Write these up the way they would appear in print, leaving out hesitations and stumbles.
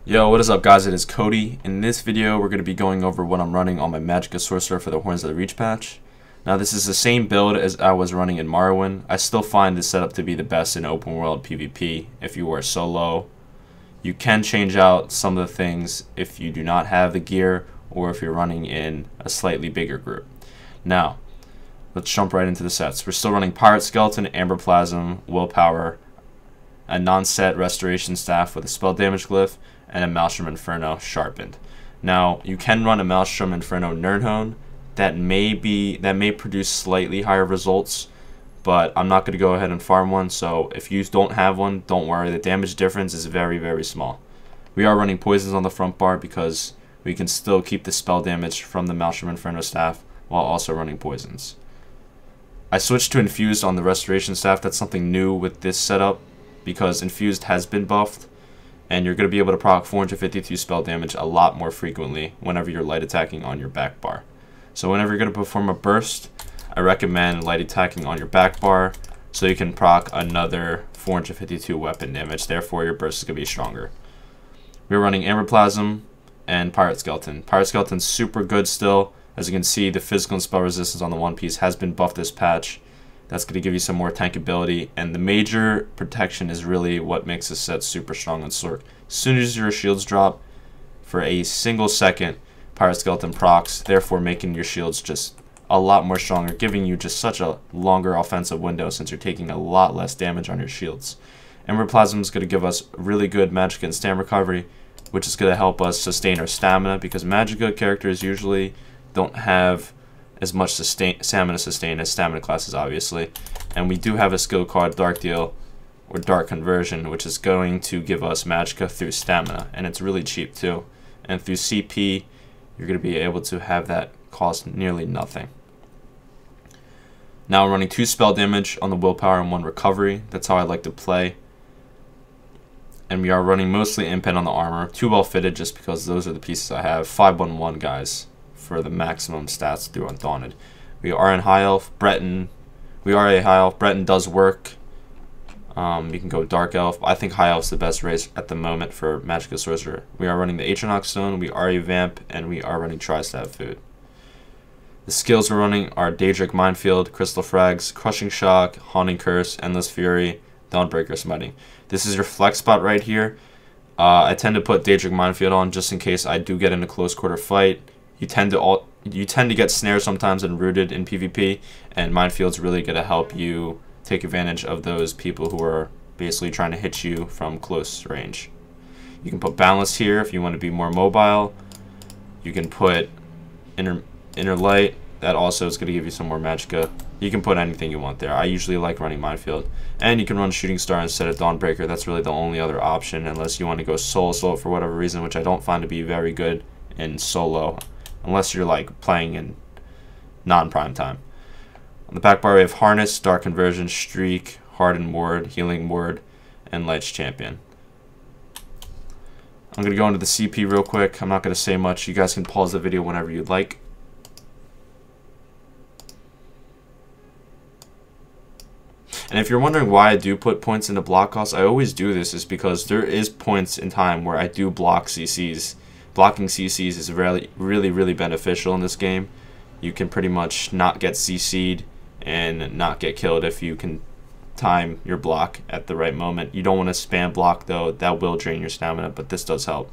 Yo, what is up guys, it is Cody. In this video we're going to be going over what I'm running on my Magicka Sorcerer for the Horns of the Reach patch. Now this is the same build as I was running in Morrowind. I still find this setup to be the best in open world PvP if you are solo. You can change out some of the things if you do not have the gear or if you're running in a slightly bigger group. Now, let's jump right into the sets. We're still running Pirate Skeleton, Amber Plasm, Willpower, a non-set Restoration Staff with a Spell Damage Glyph, and a Maelstrom Inferno sharpened. Now you can run a Maelstrom Inferno Nerdhone that may produce slightly higher results, but I'm not going to go ahead and farm one. So if you don't have one, don't worry. The damage difference is very, very small. We are running poisons on the front bar because we can still keep the spell damage from the Maelstrom Inferno staff while also running poisons. I switched to infused on the Restoration Staff. That's something new with this setup because infused has been buffed. And you're going to be able to proc 452 spell damage a lot more frequently whenever you're light attacking on your back bar. So whenever you're going to perform a burst, I recommend light attacking on your back bar so you can proc another 452 weapon damage. Therefore, your burst is going to be stronger. We're running Amber Plasm and Pirate Skeleton. Pirate Skeleton's super good still. As you can see, the physical and spell resistance on the one piece has been buffed this patch. That's going to give you some more tankability, and the major protection is really what makes this set super strong on Sorc. As soon as your shields drop, for a single second, Pirate Skeleton procs, therefore making your shields just a lot more stronger, giving you just such a longer offensive window since you're taking a lot less damage on your shields. Ember Plasm is going to give us really good Magicka and stamina recovery, which is going to help us sustain our stamina, because Magicka characters usually don't have as much stamina sustain as stamina classes, obviously. And we do have a skill called Dark Deal or Dark Conversion, which is going to give us Magicka through stamina, and it's really cheap too. And through CP, you're going to be able to have that cost nearly nothing. Now we're running 2 spell damage on the willpower and 1 recovery. That's how I like to play. And we are running mostly Impen on the armor, 2 well fitted just because those are the pieces I have. 5-1-1 guys for the maximum stats through Undaunted. We are in High Elf. Breton. We are a High Elf. Breton does work. You can go Dark Elf. I think High Elf's the best race at the moment for Magicka Sorcerer. We are running the Atronach Stone. We are a Vamp, and we are running Tri-Stab Food. The skills we're running are Daedric Minefield, Crystal Frags, Crushing Shock, Haunting Curse, Endless Fury, Dawnbreaker Smiting. This is your flex spot right here. I tend to put Daedric Minefield on just in case I do get in a close quarter fight. You tend to get snared sometimes and rooted in PvP, and Minefield's really going to help you take advantage of those people who are basically trying to hit you from close range. You can put Balance here if you want to be more mobile. You can put Inner Light. That also is going to give you some more Magicka. You can put anything you want there. I usually like running Minefield. And you can run Shooting Star instead of Dawnbreaker. That's really the only other option unless you want to go solo for whatever reason, which I don't find to be very good in solo. Unless you're like playing in non-prime time. On the back bar we have Harness, Dark Conversion, Streak, Hardened Ward, Healing Ward, and Light's Champion. I'm going to go into the CP real quick. I'm not going to say much. You guys can pause the video whenever you'd like. And if you're wondering why I do put points into block costs, I always do this is because there is points in time where I do block CCs. Blocking CCs is really beneficial in this game. You can pretty much not get CC'd and not get killed if you can time your block at the right moment. You don't want to spam block though, that will drain your stamina, but this does help.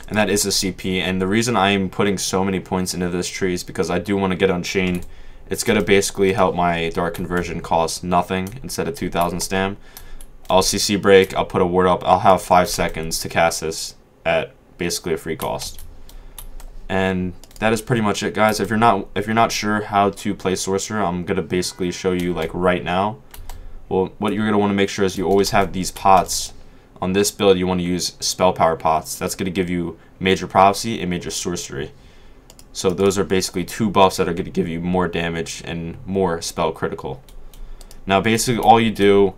And that is a CP, and the reason I am putting so many points into this tree is because I do want to get Unchained. It's going to basically help my Dark Conversion cost nothing instead of 2,000 stam. I'll CC break, I'll put a ward up, I'll have 5 seconds to cast this at basically a free cost. And that is pretty much it, guys. If you're not sure how to play Sorcerer, I'm going to basically show you like right now. Well, what you're going to want to make sure is you always have these pots. On this build, you want to use Spell Power pots. That's going to give you Major Prophecy and Major Sorcery. So those are basically 2 buffs that are going to give you more damage and more spell critical. Now basically all you do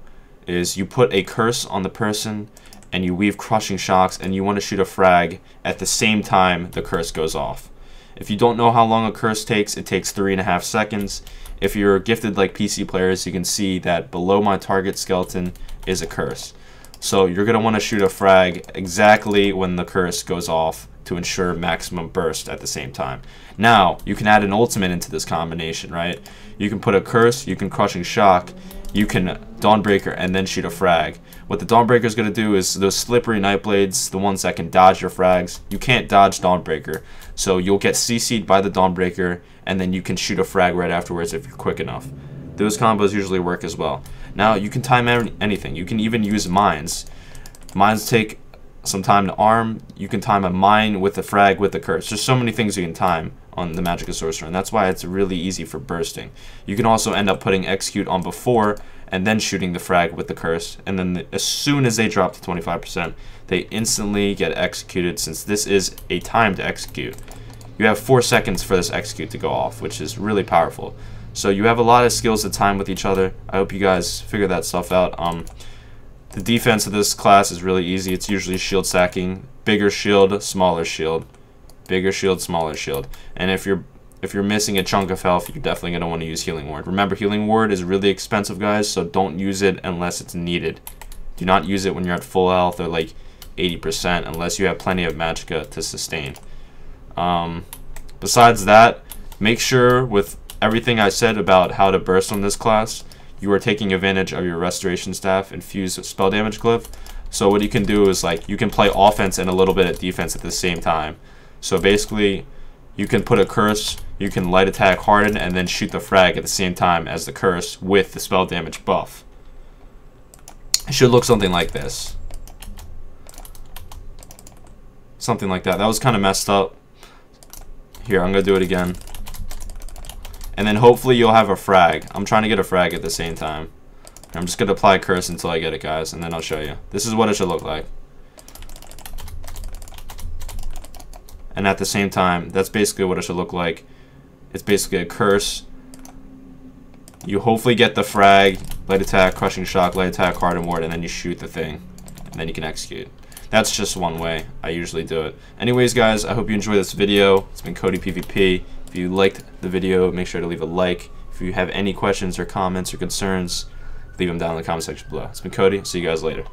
is you put a curse on the person and you weave Crushing Shocks and you want to shoot a frag at the same time the curse goes off. If you don't know how long a curse takes, it takes 3.5 seconds. If you're gifted like PC players, you can see that below my target skeleton is a curse. So you're going to want to shoot a frag exactly when the curse goes off to ensure maximum burst at the same time. Now, you can add an ultimate into this combination, right? You can put a curse, you can crushing shock, you can Dawnbreaker, and then shoot a frag. What the Dawnbreaker is going to do is those slippery Nightblades, the ones that can dodge your frags, you can't dodge Dawnbreaker. So you'll get CC'd by the Dawnbreaker, and then you can shoot a frag right afterwards if you're quick enough. Those combos usually work as well. Now, you can time anything. You can even use mines. Mines take some time to arm. You can time a mine with a frag with a curse. There's so many things you can time on the Magicka Sorcerer, and that's why it's really easy for bursting. You can also end up putting execute on before and then shooting the frag with the curse, and then as soon as they drop to 25%, they instantly get executed, since this is a timed execute. You have 4 seconds for this execute to go off, which is really powerful. So you have a lot of skills to time with each other. I hope you guys figure that stuff out. The defense of this class is really easy. It's usually shield stacking, bigger shield, smaller shield, bigger shield, smaller shield. And if you're missing a chunk of health, you're definitely going to want to use Healing Ward. Remember, Healing Ward is really expensive, guys, so don't use it unless it's needed. Do not use it when you're at full health or like 80% unless you have plenty of Magicka to sustain. Besides that, make sure with everything I said about how to burst on this class, you are taking advantage of your Restoration Staff infused spell damage glyph. So what you can do is, like, you can play offense and a little bit of defense at the same time. So basically, you can put a curse, you can light attack harden, and then shoot the frag at the same time as the curse with the spell damage buff. It should look something like this. Something like that. That was kind of messed up. Here, I'm going to do it again. And then hopefully you'll have a frag. I'm trying to get a frag at the same time. I'm just going to apply curse until I get it, guys, and then I'll show you. This is what it should look like. And at the same time, that's basically what it should look like. It's basically a curse. You hopefully get the frag, light attack, crushing shock, light attack, harden ward, and then you shoot the thing. And then you can execute. That's just one way I usually do it. Anyways, guys, I hope you enjoyed this video. It's been Cody PvP. If you liked the video, make sure to leave a like. If you have any questions or comments or concerns, leave them down in the comment section below. It's been Cody. See you guys later.